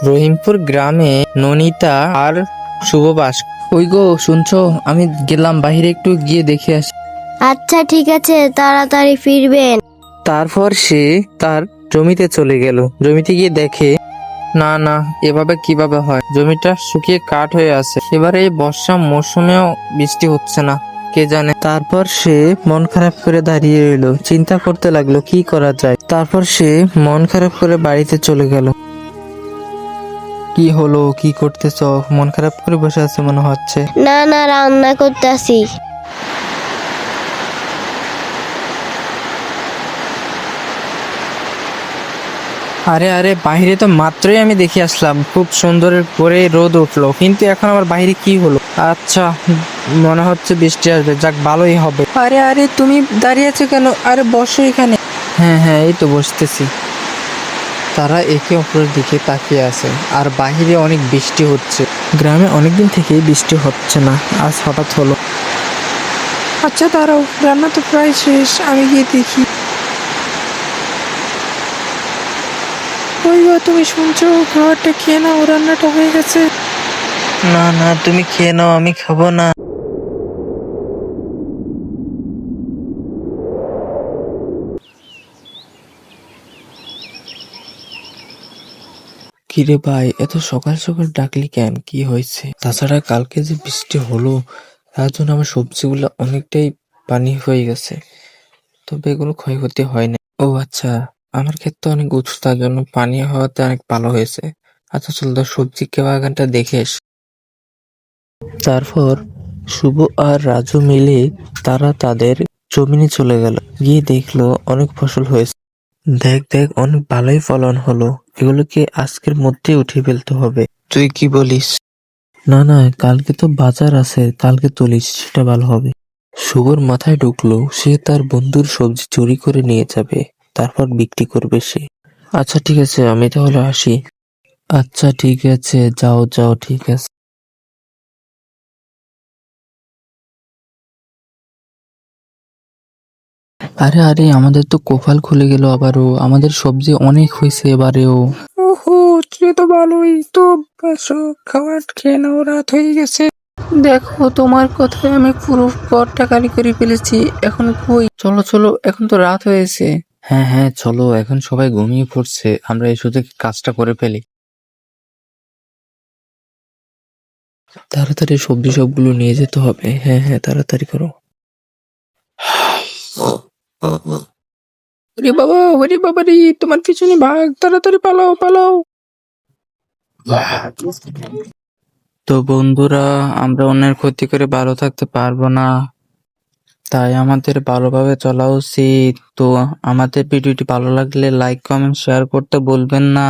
রহিমপুর গ্রামে ননিতা আর শুভবাস। ওই গো, শুনছো? আমি গেলাম বাইরে, একটু গিয়ে দেখে আসি। আচ্ছা ঠিক আছে, তাড়াতাড়ি ফিরবেন। তারপর সে তার জমিতে চলে গেল। জমিতে গিয়ে দেখে, না না, এভাবে কিভাবে হয়? জমিটা শুকিয়ে কাঠ হয়ে আছে। এবারে এই বর্ষা মৌসুমেও বৃষ্টি হচ্ছে না, কে জানে। তারপর সে মন খারাপ করে দাঁড়িয়ে রইল, চিন্তা করতে লাগলো কি করা যায়। তারপর সে মন খারাপ করে বাড়িতে চলে গেল। কি হলো? কি করতেছ? মন খারাপ করে বসে আছে মনে হচ্ছে। না না, রান্না করতেছি। আরে আরে, বাইরে তো মাত্রই আমি দেখে আসলাম, খুব সুন্দর করে রোদ উঠলো, কিন্তু এখন আবার বাইরে কি হলো? আচ্ছা, মনে হচ্ছে বৃষ্টি আসবে, যাক ভালোই হবে। আরে আরে, তুমি দাঁড়িয়ে আছো কেন? আরে বসো এখানে। হ্যাঁ হ্যাঁ, এই তো বসতেছি। তারা একে অপরের দিকে তাকিয়ে আছে, আর বাইরে অনেক বৃষ্টি হচ্ছে। গ্রামে অনেকদিন থেকেই বৃষ্টি হচ্ছে না, আজ হঠাৎ হলো। আচ্ছা দাঁড়াও, রান্না তো প্রায় শেষ, আমি গিয়ে দেখি। ওই গো, তুমি শুনছো? খাবারটা খেয়ে নাও, রান্নাটা হয়ে গেছে। না না, তুমি খেয়ে নাও, আমি খাবো না। কিরে ভাই, এত সকাল সকাল ডাকলি কেন? কি হয়েছে? তাছাড়া কালকে যে বৃষ্টি হলো, তার জন্য আমার সবজিগুলো অনেকটাই পানি হয়ে গেছে, তবে এগুলো ক্ষয়ক্ষতি হয় না। ও আচ্ছা, আমার ক্ষেত তো অনেক উঁচু, তার জন্য পানি হওয়াতে অনেক ভালো হয়েছে। আচ্ছা চল, তোর সবজি বাগানটা দেখে এস। তারপর শুভ আর রাজু মিলে তারা তাদের জমিনে চলে গেল। গিয়ে দেখলো অনেক ফসল হয়েছে। দেখ দেখ, অনেক ভালোই ফলন হলো। এগুলোকে আজকের মধ্যে উঠিয়ে ফেলতে হবে। তুই কি বলিস? না না, কালকে তো বাজার আছে, কালকে তুলিস, সেটা ভালো হবে। শুভর মাথায় ঢুকলো সে তার বন্ধুর সবজি চুরি করে নিয়ে যাবে, তারপর বিক্রি করবে সে। আচ্ছা ঠিক আছে, আমি তাহলে আসি। আচ্ছা ঠিক আছে, যাও যাও, ঠিক আছে। আরে আরে, আমাদের তো কপাল খুলে গেল আবারও, আমাদের সবজি অনেক হয়েছে এবারেও। ওহো, সে তো ভালোই তো। বসো, খাবার খেয়ে নাও, রাত হয়ে গেছে। দেখো, তোমার কথায় আমি পুরো পথটা খালি করে ফেলেছি, এখন কই? চলো চলো, এখন তো রাত হয়েছে। হ্যাঁ হ্যাঁ, চলো, এখন সবাই ঘুমিয়ে পড়ছে, আমরা এই সুযোগে কাজটা করে ফেলি। তাড়াতাড়ি সবজি সবগুলো নিয়ে যেতে হবে। হ্যাঁ হ্যাঁ, তাড়াতাড়ি করো। ওরে বাবা, ওরে বাবা রে, তোমার পিছনে ভাগ, তাড়াতাড়ি পালাও পালাও। তো বন্ধুরা, আমরা অন্যের ক্ষতি করে ভালো থাকতে পারবো না, তাই আমাদের ভালোভাবে চলা উচিত। তো আমাদের ভিডিওটি ভালো লাগলে লাইক কমেন্ট শেয়ার করতে ভুলবেন না।